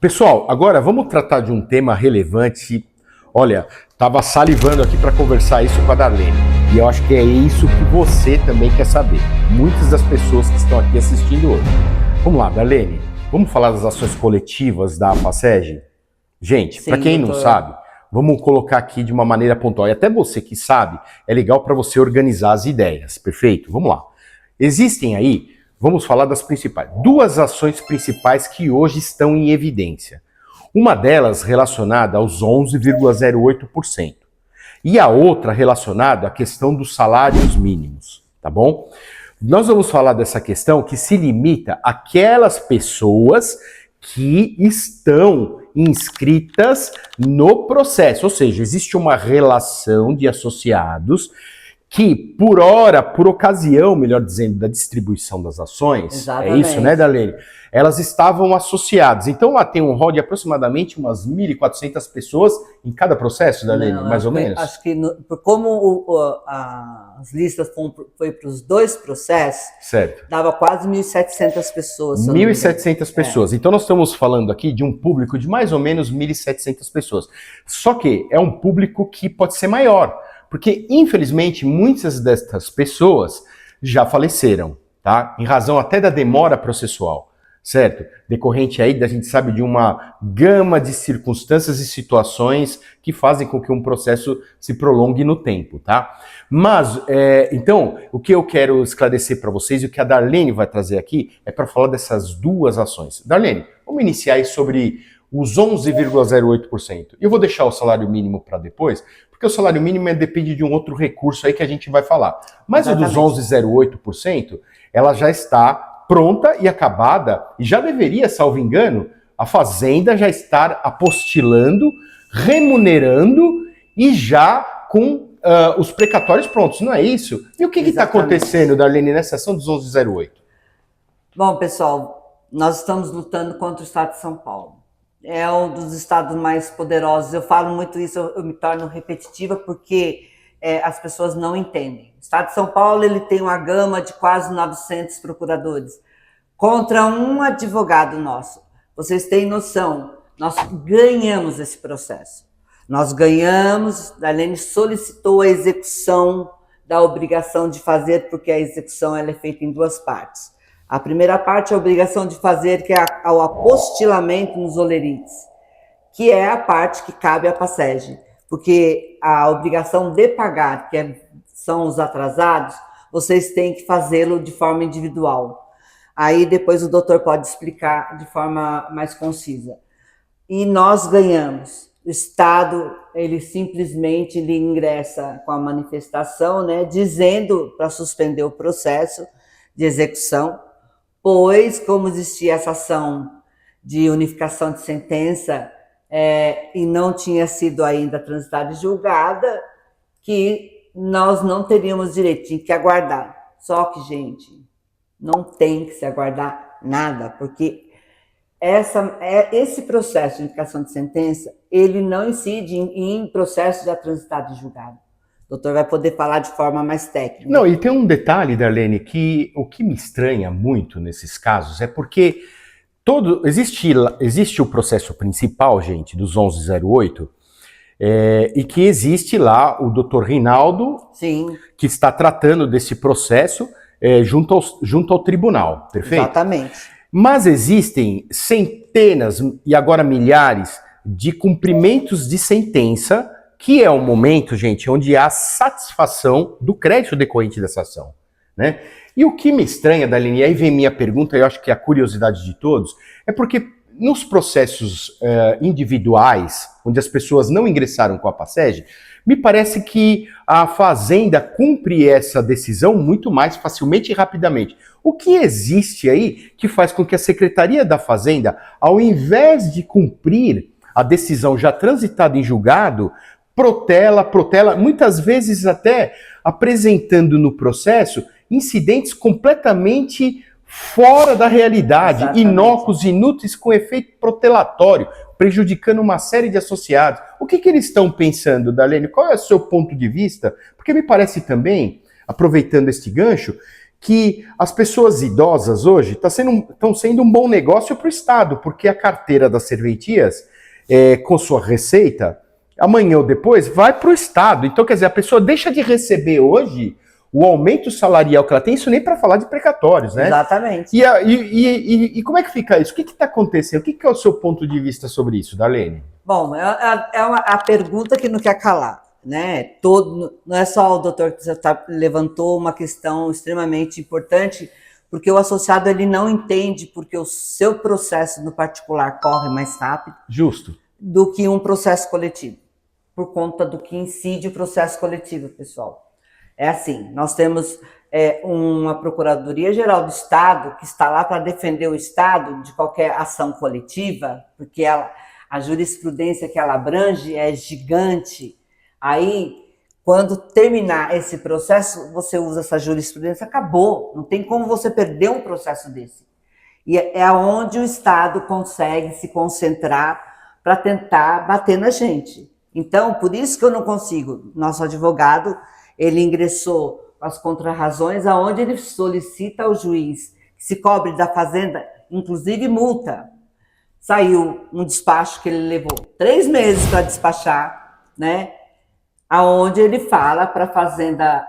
Pessoal, agora vamos tratar de um tema relevante. Olha, estava salivando aqui para conversar isso com a Darlene. E eu acho que é isso que você também quer saber. Muitas das pessoas que estão aqui assistindo hoje. Vamos lá, Darlene. Vamos falar das ações coletivas da AFACEG? Gente, para quem não sabe, vamos colocar aqui de uma maneira pontual. E até você que sabe, é legal para você organizar as ideias. Perfeito? Vamos lá. Existem aí, vamos falar das principais. Duas ações principais que hoje estão em evidência. Uma delas relacionada aos 11,08%. E a outra relacionada à questão dos salários mínimos, tá bom? Nós vamos falar dessa questão que se limita àquelas pessoas que estão inscritas no processo, ou seja, existe uma relação de associados que, por hora, por ocasião, melhor dizendo, da distribuição das ações, Exatamente. É isso, né, Darlene? Elas estavam associadas. Então, lá tem um rol de aproximadamente umas 1.400 pessoas em cada processo, Darlene, Não, mais ou menos? Acho que, como as listas foi para os dois processos, Certo. dava quase 1.700 pessoas. 1.700 pessoas. Então, nós estamos falando aqui de um público de mais ou menos 1.700 pessoas. Só que é um público que pode ser maior. Porque, infelizmente, muitas destas pessoas já faleceram, tá? Em razão até da demora processual, certo? Decorrente aí, a gente sabe, de uma gama de circunstâncias e situações que fazem com que um processo se prolongue no tempo, tá? Mas, então, o que eu quero esclarecer para vocês e o que a Darlene vai trazer aqui é para falar dessas duas ações. Darlene, vamos iniciar aí sobre os 11,08%. Eu vou deixar o salário mínimo para depois, porque o salário mínimo depende de um outro recurso aí que a gente vai falar. Mas Exatamente. o dos 11,08%, ela já está pronta e acabada, e já deveria, salvo engano, a Fazenda já estar apostilando, remunerando e já com os precatórios prontos, não é isso? E o que está acontecendo, Darlene, nessa ação dos 11,08%? Bom, pessoal, nós estamos lutando contra o Estado de São Paulo. É um dos estados mais poderosos. Eu falo muito isso, eu me torno repetitiva porque as pessoas não entendem. O Estado de São Paulo ele tem uma gama de quase 900 procuradores contra um advogado nosso. Vocês têm noção, nós ganhamos esse processo. Nós ganhamos, Darlene solicitou a execução da obrigação de fazer, porque a execução ela é feita em duas partes. A primeira parte é a obrigação de fazer, que é o apostilamento nos olerites, que é a parte que cabe à PACEG, porque a obrigação de pagar, são os atrasados, vocês têm que fazê-lo de forma individual. Aí depois o doutor pode explicar de forma mais concisa. E nós ganhamos. O Estado, ele simplesmente ingressa com a manifestação, né, dizendo para suspender o processo de execução, pois, como existia essa ação de unificação de sentença e não tinha sido ainda transitada e julgada, que nós não teríamos direito, tinha que aguardar. Só que, gente, não tem que se aguardar nada, porque esse processo de unificação de sentença, ele não incide em processo já transitado e julgado. O doutor vai poder falar de forma mais técnica. Não, e tem um detalhe, Darlene, que o que me estranha muito nesses casos é porque existe o processo principal, gente, dos 11,08, e que existe lá o doutor Rinaldo, Sim. que está tratando desse processo junto ao tribunal, perfeito? Exatamente. Mas existem centenas e agora milhares de cumprimentos de sentença, que é um momento, gente, onde há satisfação do crédito decorrente dessa ação, né? E o que me estranha, Darlene, e aí vem minha pergunta, eu acho que é a curiosidade de todos, é porque nos processos individuais, onde as pessoas não ingressaram com a PACEG, me parece que a Fazenda cumpre essa decisão muito mais facilmente e rapidamente. O que existe aí que faz com que a Secretaria da Fazenda, ao invés de cumprir a decisão já transitada em julgado, protela, muitas vezes até apresentando no processo incidentes completamente fora da realidade, Exatamente. Inócuos, inúteis, com efeito protelatório, prejudicando uma série de associados. O que eles estão pensando, Darlene? Qual é o seu ponto de vista? Porque me parece também, aproveitando este gancho, que as pessoas idosas hoje estão sendo um bom negócio para o Estado, porque a carteira das serventias, com sua receita, amanhã ou depois, vai para o Estado. Então, quer dizer, a pessoa deixa de receber hoje o aumento salarial que ela tem, isso nem para falar de precatórios, né? Exatamente. E como é que fica isso? O que está acontecendo? O que é o seu ponto de vista sobre isso, Darlene? Bom, a pergunta que não quer calar, né? Não é só o doutor que levantou uma questão extremamente importante, porque o associado ele não entende porque o seu processo no particular corre mais rápido. Justo. Do que um processo coletivo, por conta do que incide o processo coletivo, pessoal. É assim, nós temos uma Procuradoria-Geral do Estado que está lá para defender o Estado de qualquer ação coletiva, porque a jurisprudência que ela abrange é gigante. Aí, quando terminar esse processo, você usa essa jurisprudência, acabou. Não tem como você perder um processo desse. E é onde o Estado consegue se concentrar para tentar bater na gente. Então, por isso que eu não consigo. Nosso advogado, ele ingressou as contrarrazões, aonde ele solicita ao juiz que se cobre da fazenda, inclusive multa. Saiu um despacho que ele levou 3 meses para despachar, né? Aonde ele fala para a fazenda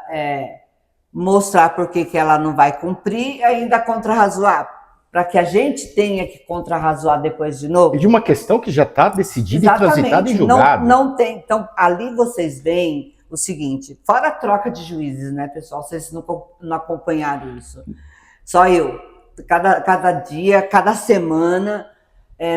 mostrar por que ela não vai cumprir e ainda contrarrazoar, para que a gente tenha que contrarrazoar depois de novo. E de uma questão que já está decidida e transitada em julgado. Não tem. Então, ali vocês veem o seguinte, fora a troca de juízes, né, pessoal? Vocês não acompanharam isso. Só eu. Cada dia, cada semana,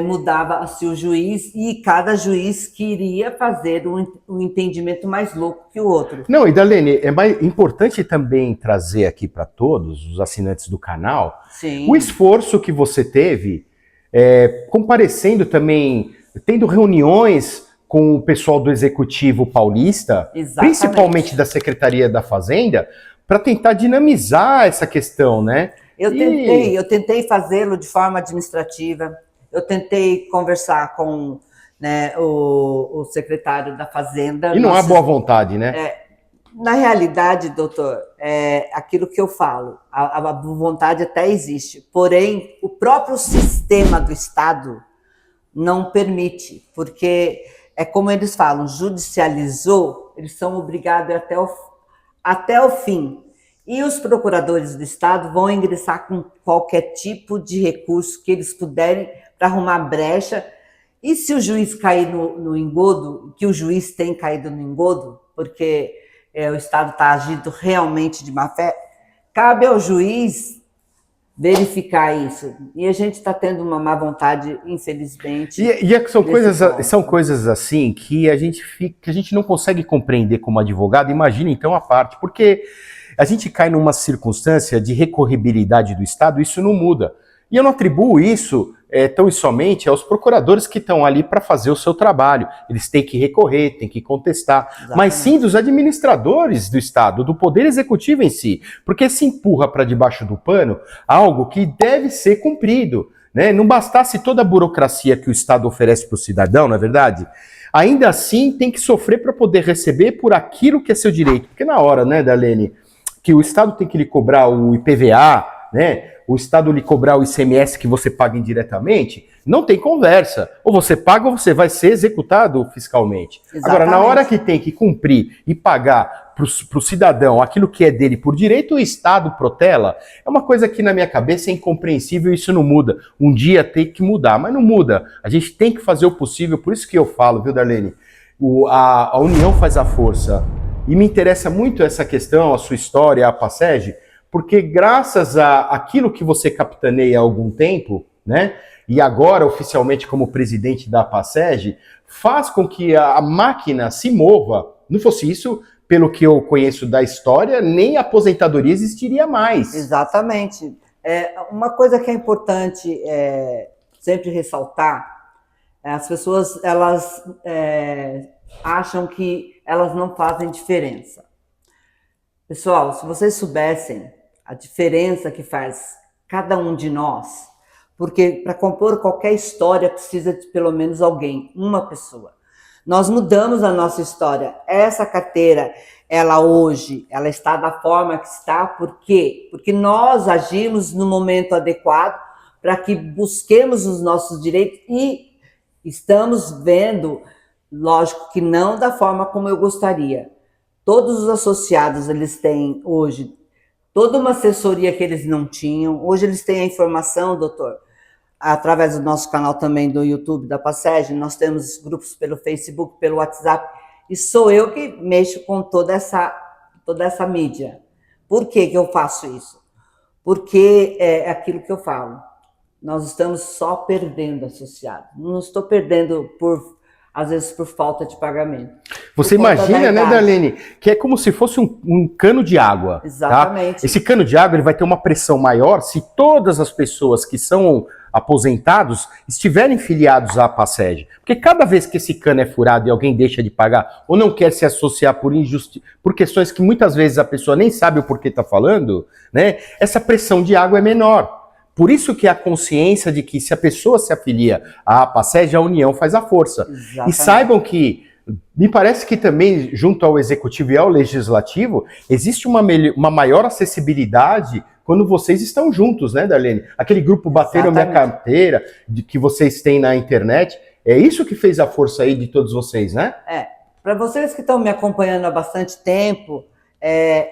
mudava-se o juiz e cada juiz queria fazer um entendimento mais louco que o outro. Não, e Darlene, é mais importante também trazer aqui para todos os assinantes do canal, sim, o esforço que você teve, comparecendo também, tendo reuniões com o pessoal do Executivo Paulista, exatamente, principalmente da Secretaria da Fazenda, para tentar dinamizar essa questão, né? Eu tentei fazê-lo de forma administrativa. Eu tentei conversar com, né, o secretário da Fazenda. E não há boa vontade, né? Na realidade, doutor, aquilo que eu falo, a boa vontade até existe, porém, o próprio sistema do Estado não permite, porque é como eles falam, judicializou, eles são obrigados até o fim. E os procuradores do Estado vão ingressar com qualquer tipo de recurso que eles puderem para arrumar brecha. E se o juiz cair no engodo, que o juiz tem caído no engodo, porque o Estado está agindo realmente de má fé, cabe ao juiz verificar isso. E a gente está tendo uma má vontade, infelizmente. São coisas assim que a gente não consegue compreender como advogado. Imagina então a parte, porque a gente cai numa circunstância de recorribilidade do Estado, isso não muda. E eu não atribuo isso tão e somente aos procuradores que estão ali para fazer o seu trabalho. Eles têm que recorrer, têm que contestar, exatamente, mas sim dos administradores do Estado, do Poder Executivo em si, porque se empurra para debaixo do pano algo que deve ser cumprido, né? Não bastasse toda a burocracia que o Estado oferece para o cidadão, não é verdade? Ainda assim tem que sofrer para poder receber por aquilo que é seu direito, porque na hora, né, Darlene, que o Estado tem que lhe cobrar o IPVA, né? O Estado lhe cobrar o ICMS que você paga indiretamente, não tem conversa. Ou você paga ou você vai ser executado fiscalmente. Exatamente. Agora, na hora que tem que cumprir e pagar para o cidadão aquilo que é dele por direito, o Estado protela, é uma coisa que na minha cabeça é incompreensível e isso não muda. Um dia tem que mudar, mas não muda. A gente tem que fazer o possível, por isso que eu falo, viu, Darlene? A união faz a força. E me interessa muito essa questão, a sua história, a PASEG, porque graças àquilo que você capitaneia há algum tempo, né, e agora oficialmente como presidente da PASEG, faz com que a máquina se mova. Não fosse isso, pelo que eu conheço da história, nem a aposentadoria existiria mais. Exatamente. Uma coisa que é importante sempre ressaltar, as pessoas elas acham que elas não fazem diferença. Pessoal, se vocês soubessem a diferença que faz cada um de nós, porque para compor qualquer história precisa de pelo menos alguém, uma pessoa. Nós mudamos a nossa história. Essa carteira, ela hoje, ela está da forma que está, por quê? Porque nós agimos no momento adequado para que busquemos os nossos direitos e estamos vendo, lógico que não da forma como eu gostaria. Todos os associados, eles têm hoje toda uma assessoria que eles não tinham. Hoje eles têm a informação, doutor, através do nosso canal também do YouTube da Passeg, nós temos grupos pelo Facebook, pelo WhatsApp, e sou eu que mexo com toda essa mídia. Por que que eu faço isso? Porque é aquilo que eu falo, nós estamos só perdendo associado, não estou perdendo às vezes por falta de pagamento. Você imagina, né, Darlene, que é como se fosse um cano de água. Exatamente. Tá? Esse cano de água ele vai ter uma pressão maior se todas as pessoas que são aposentados estiverem filiados à Passeg. Porque cada vez que esse cano é furado e alguém deixa de pagar ou não quer se associar por questões que muitas vezes a pessoa nem sabe o porquê está falando, né, essa pressão de água é menor. Por isso que a consciência de que se a pessoa se afilia à Passeg, a união faz a força. Exatamente. E saibam que, me parece que também, junto ao Executivo e ao Legislativo, existe uma maior acessibilidade quando vocês estão juntos, né, Darlene? Aquele grupo Bateram Minha Carteira, que vocês têm na internet, é isso que fez a força aí de todos vocês, né? Para vocês que estão me acompanhando há bastante tempo,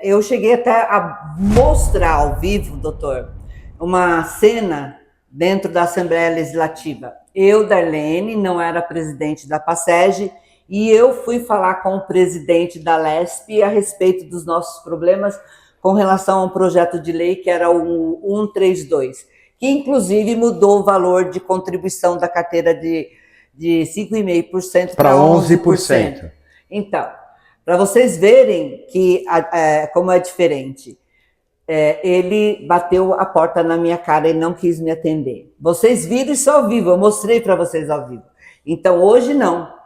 eu cheguei até a mostrar ao vivo, doutor, uma cena dentro da Assembleia Legislativa. Eu, Darlene, não era presidente da Passeg, e eu fui falar com o presidente da LESP a respeito dos nossos problemas com relação a um projeto de lei que era o 132, que inclusive mudou o valor de contribuição da carteira de 5,5% para 11%. Então, para vocês verem que como é diferente, ele bateu a porta na minha cara e não quis me atender. Vocês viram isso ao vivo, eu mostrei para vocês ao vivo. Então, hoje não.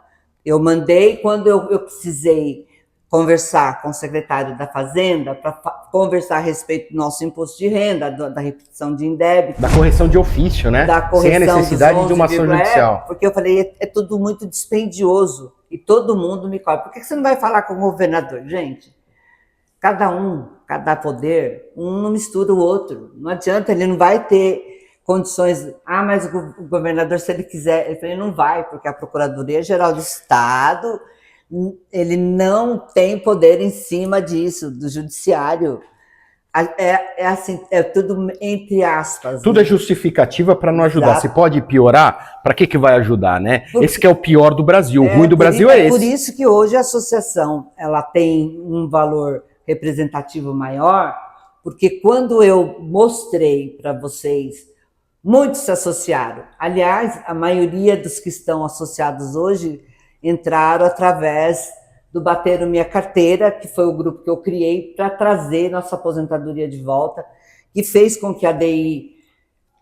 Eu mandei quando eu precisei conversar com o secretário da Fazenda para conversar a respeito do nosso imposto de renda, da repetição de indébito. Da correção de ofício, né? Da correção sem a necessidade de uma ação judicial. Porque eu falei, é tudo muito dispendioso e todo mundo me cobra. Por que você não vai falar com o governador? Gente, cada poder, um não mistura o outro. Não adianta, ele não vai ter condições. Mas o governador, se ele quiser, ele falou, não vai, porque a Procuradoria-Geral do Estado, ele não tem poder em cima disso, do judiciário. Assim, é tudo entre aspas. Tudo é justificativa para não ajudar. Se pode piorar, para que vai ajudar, né? Esse que é o pior do Brasil. O ruim do Brasil é esse. Por isso que hoje a associação ela tem um valor representativo maior, porque quando eu mostrei para vocês, muitos se associaram. Aliás, a maioria dos que estão associados hoje entraram através do Bateram Minha Carteira, que foi o grupo que eu criei para trazer nossa aposentadoria de volta, que fez com que a DI,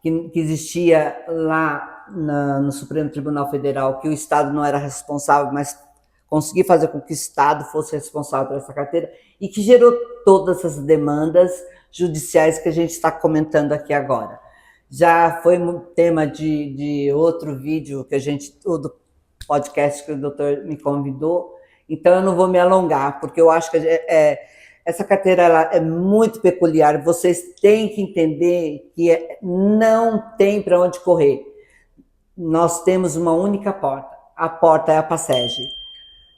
que existia lá no Supremo Tribunal Federal, que o Estado não era responsável, mas consegui fazer com que o Estado fosse responsável por essa carteira, e que gerou todas essas demandas judiciais que a gente está comentando aqui agora. Já foi tema de outro vídeo que do podcast que o doutor me convidou, então eu não vou me alongar, porque eu acho que essa carteira ela é muito peculiar, vocês têm que entender que não tem para onde correr. Nós temos uma única porta, a porta é a Passeg.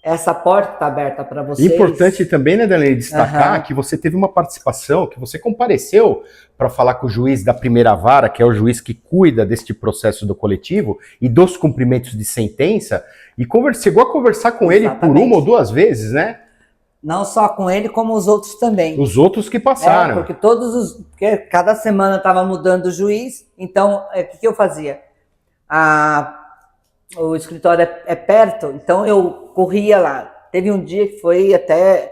Essa porta está aberta para vocês. Importante também, né, Darlene, destacar que você teve uma participação, que você compareceu para falar com o juiz da primeira vara, que é o juiz que cuida deste processo do coletivo e dos cumprimentos de sentença, e chegou a conversar com ele por uma ou duas vezes, né? Não só com ele, como os outros também. Os outros que passaram. Porque cada semana estava mudando o juiz, então o que eu fazia? O escritório é perto, então eu corria lá. Teve um dia que foi até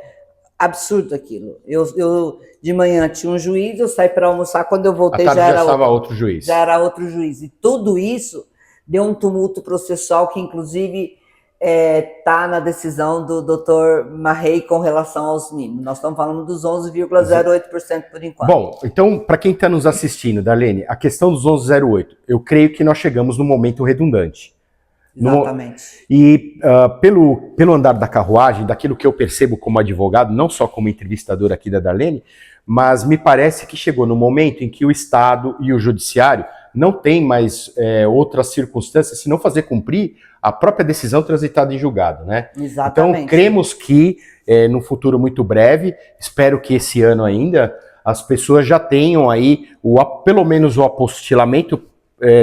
absurdo aquilo. Eu de manhã tinha um juiz, eu saí para almoçar, quando eu voltei já era outro juiz. Já era outro juiz. E tudo isso deu um tumulto processual que, inclusive, está na decisão do doutor Marrei com relação aos mínimos. Nós estamos falando dos 11,08% por enquanto. Bom, então, para quem está nos assistindo, Darlene, a questão dos 11,08, eu creio que nós chegamos num momento redundante. Exatamente. Pelo andar da carruagem, daquilo que eu percebo como advogado, não só como entrevistador aqui da Darlene, mas me parece que chegou no momento em que o Estado e o Judiciário não têm mais outras circunstâncias senão fazer cumprir a própria decisão transitada em julgado, né? Exatamente. Então, cremos que, no futuro muito breve, espero que esse ano ainda, as pessoas já tenham aí pelo menos o apostilamento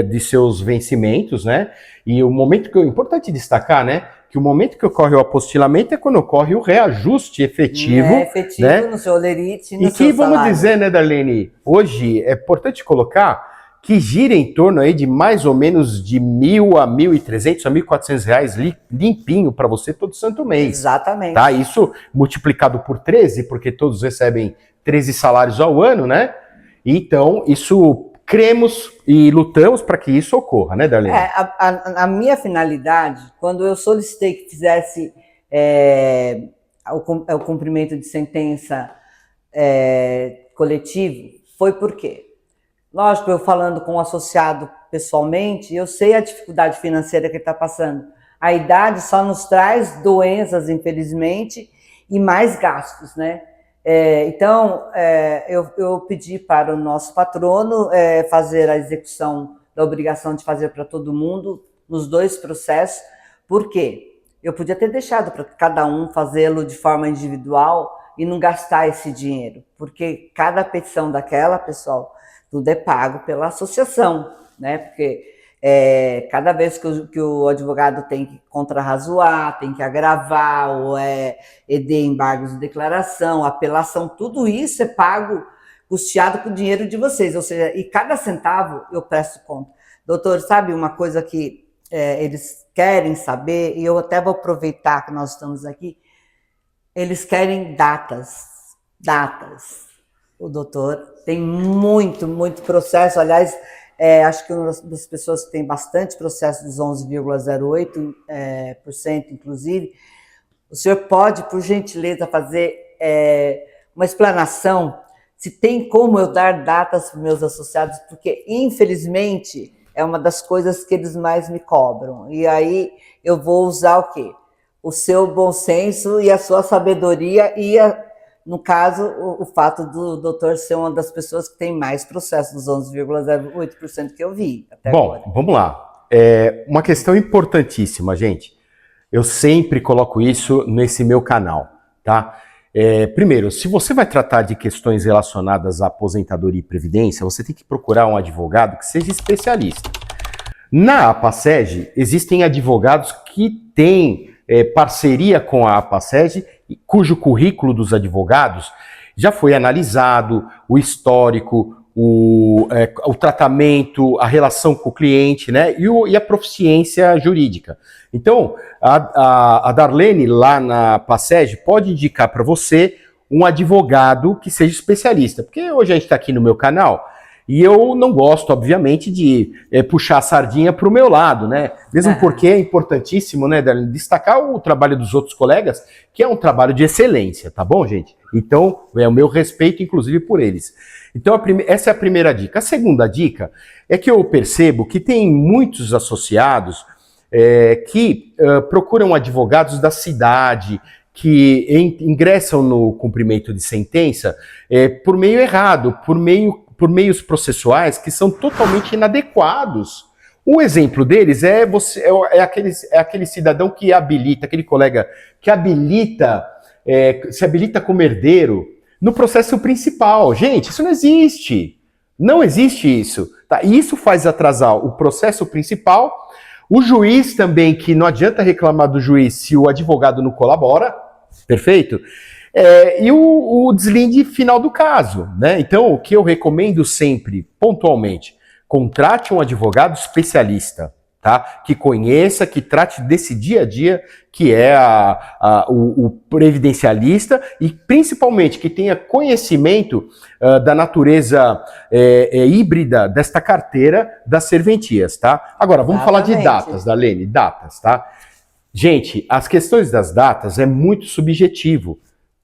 de seus vencimentos, né? E o momento que é importante destacar, né? Que o momento que ocorre o apostilamento é quando ocorre o reajuste efetivo. Efetivo, né? No seu olerite, no e seu que, vamos salário. dizer, né, Darlene, hoje é importante colocar que gira em torno aí de mais ou menos de R$1.000 a R$1.300 a R$1.400 limpinho para você todo santo mês. Exatamente. Tá? Isso multiplicado por 13, porque todos recebem 13 salários ao ano, né? Então, isso cremos e lutamos para que isso ocorra, né, Darlene? A minha finalidade, quando eu solicitei que fizesse o cumprimento de sentença coletivo, foi por quê? Lógico, eu falando com o associado pessoalmente, eu sei a dificuldade financeira que ele está passando. A idade só nos traz doenças, infelizmente, e mais gastos, né? Então, eu pedi para o nosso patrono fazer a execução da obrigação de fazer para todo mundo, nos 2 processos. Por quê? Eu podia ter deixado para cada um fazê-lo de forma individual e não gastar esse dinheiro, porque cada petição daquela, pessoal, tudo é pago pela associação, né? Porque cada vez que o advogado tem que contrarrazoar, tem que agravar, ou ED, embargos de declaração, apelação, tudo isso é pago, custeado com o dinheiro de vocês, ou seja, e cada centavo eu presto conta. Doutor, sabe uma coisa que eles querem saber, e eu até vou aproveitar que nós estamos aqui, eles querem datas. O doutor tem muito processo, aliás, acho que uma das pessoas que tem bastante processo dos 11,08%, inclusive, o senhor pode, por gentileza, fazer uma explanação se tem como eu dar datas para meus associados, porque, infelizmente, é uma das coisas que eles mais me cobram. E aí eu vou usar o quê? O seu bom senso e a sua sabedoria e, no caso, o fato do doutor ser uma das pessoas que tem mais processo dos 11,08% que eu vi até agora. Bom, vamos lá. Uma questão importantíssima, gente. Eu sempre coloco isso nesse meu canal, tá? Primeiro, se você vai tratar de questões relacionadas à aposentadoria e previdência, você tem que procurar um advogado que seja especialista. Na APASEG, existem advogados que têm parceria com a APASEG, cujo currículo dos advogados já foi analisado, o histórico, o tratamento, a relação com o cliente, né, e a proficiência jurídica. Então, a Darlene, lá na APASEG, pode indicar para você um advogado que seja especialista, porque hoje a gente está aqui no meu canal e eu não gosto, obviamente, de puxar a sardinha para o meu lado, né? Mesmo porque é importantíssimo, né, Darlene, destacar o trabalho dos outros colegas, que é um trabalho de excelência, tá bom, gente? Então, é o meu respeito, inclusive, por eles. Então, essa é a primeira dica. A segunda dica é que eu percebo que tem muitos associados que procuram advogados da cidade, que ingressam no cumprimento de sentença por meio errado, por meios processuais que são totalmente inadequados. Um exemplo deles é aquele cidadão que habilita, aquele colega que se habilita como herdeiro no processo principal. Gente, isso não existe. Não existe isso. Tá? E isso faz atrasar o processo principal. O juiz também, que não adianta reclamar do juiz se o advogado não colabora, perfeito? E o deslinde final do caso, né? Então, o que eu recomendo sempre, pontualmente, contrate um advogado especialista, tá? Que conheça, que trate desse dia a dia, que é o previdencialista, e principalmente que tenha conhecimento da natureza híbrida desta carteira das serventias, tá? Agora, vamos falar de datas, Darlene, datas, tá? Gente, as questões das datas é muito subjetivo,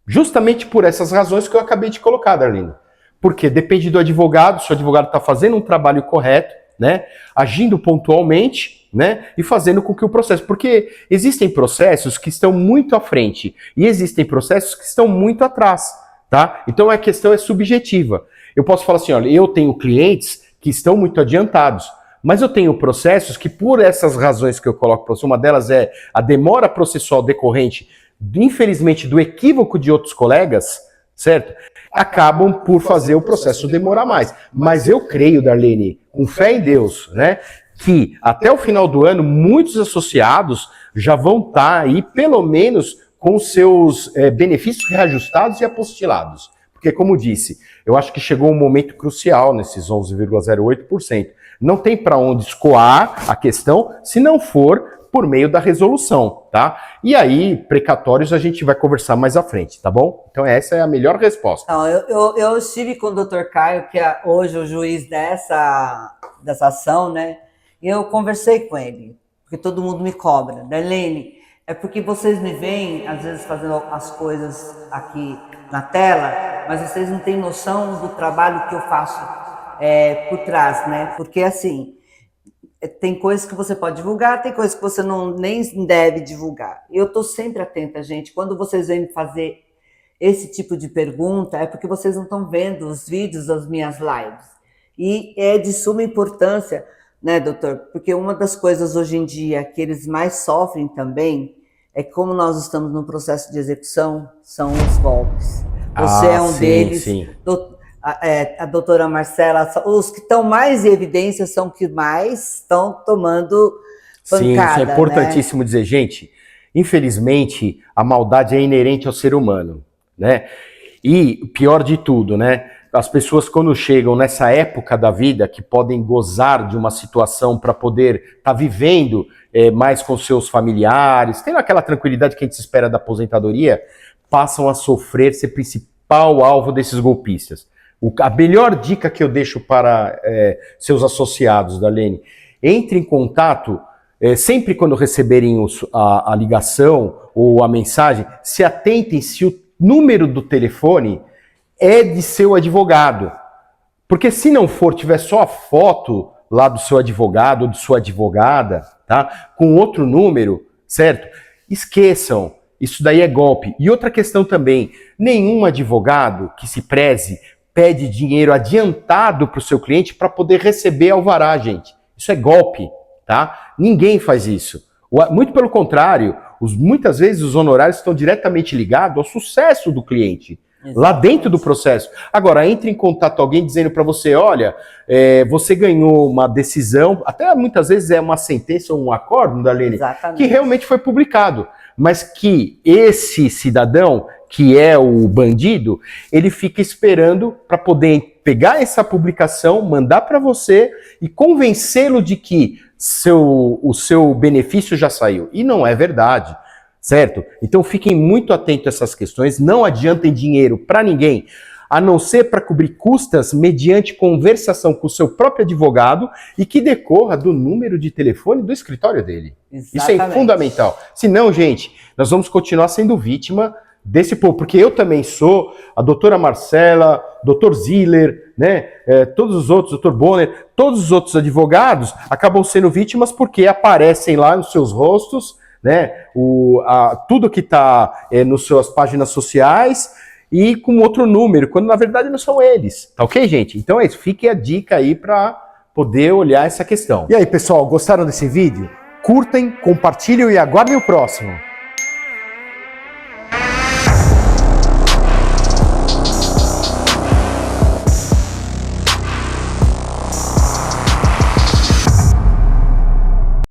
justamente por essas razões que eu acabei de colocar, Darlene. Porque depende do advogado, se o advogado está fazendo um trabalho correto, né, agindo pontualmente, né? E fazendo com que o processo... Porque existem processos que estão muito à frente e existem processos que estão muito atrás, tá? Então a questão é subjetiva. Eu posso falar assim, olha, eu tenho clientes que estão muito adiantados, mas eu tenho processos que, por essas razões que eu coloco para você, uma delas é a demora processual decorrente, infelizmente, do equívoco de outros colegas, certo? Acabam por fazer o processo demorar mais. Mas eu creio, Darlene, com fé em Deus, né, que até o final do ano, muitos associados já vão estar aí, pelo menos, com seus benefícios reajustados e apostilados. Porque, como disse, eu acho que chegou um momento crucial nesses 11,08%. Não tem para onde escoar a questão se não for por meio da resolução, tá? E aí, precatórios, a gente vai conversar mais à frente, tá bom? Então essa é a melhor resposta. Não, eu estive com o Dr. Caio, que é hoje o juiz dessa ação, né? E eu conversei com ele, porque todo mundo me cobra. Darlene, é porque vocês me veem, às vezes, fazendo as coisas aqui na tela, mas vocês não têm noção do trabalho que eu faço por trás, né? Porque, assim, tem coisas que você pode divulgar, tem coisas que você nem deve divulgar. Eu estou sempre atenta, gente. Quando vocês vêm me fazer esse tipo de pergunta, é porque vocês não estão vendo os vídeos das minhas lives. E é de suma importância, né, doutor? Porque uma das coisas hoje em dia que eles mais sofrem também é que, como nós estamos no processo de execução, são os golpes. Você é um deles. Sim. A doutora Marcela, os que estão mais em evidência são que mais estão tomando pancada. Sim, isso é importantíssimo, né? Dizer, gente, infelizmente a maldade é inerente ao ser humano, né? E pior de tudo, né? As pessoas, quando chegam nessa época da vida, que podem gozar de uma situação para poder estar vivendo mais com seus familiares, tendo aquela tranquilidade que a gente espera da aposentadoria, passam a sofrer, ser principal alvo desses golpistas. A melhor dica que eu deixo para seus associados, Darlene, entre em contato, sempre quando receberem a ligação ou a mensagem, se atentem se o número do telefone é de seu advogado. Porque se não for, tiver só a foto lá do seu advogado ou de sua advogada, tá? Com outro número, certo? Esqueçam, isso daí é golpe. E outra questão também, nenhum advogado que se preze pede dinheiro adiantado para o seu cliente para poder receber alvará, gente. Isso é golpe, tá? Ninguém faz isso. Muito pelo contrário, muitas vezes os honorários estão diretamente ligados ao sucesso do cliente. Exatamente. Lá dentro do processo. Agora, entre em contato alguém dizendo para você, olha, você ganhou uma decisão, até muitas vezes é uma sentença ou um acórdão, Darlene, que realmente foi publicado, mas que esse cidadão, que é o bandido, ele fica esperando para poder pegar essa publicação, mandar para você e convencê-lo de que o seu benefício já saiu. E não é verdade. Certo? Então fiquem muito atentos a essas questões, não adiantem dinheiro para ninguém, a não ser para cobrir custas mediante conversação com o seu próprio advogado e que decorra do número de telefone do escritório dele. Exatamente. Isso é fundamental. Senão, gente, nós vamos continuar sendo vítima desse povo, porque eu também sou, a doutora Marcela, doutor Ziller, né, todos os outros, doutor Bonner, todos os outros advogados acabam sendo vítimas porque aparecem lá nos seus rostos, né, tudo que está nas suas páginas sociais e com outro número, quando na verdade não são eles, tá ok, gente? Então é isso, fique a dica aí para poder olhar essa questão. E aí, pessoal, gostaram desse vídeo? Curtem, compartilhem e aguardem o próximo.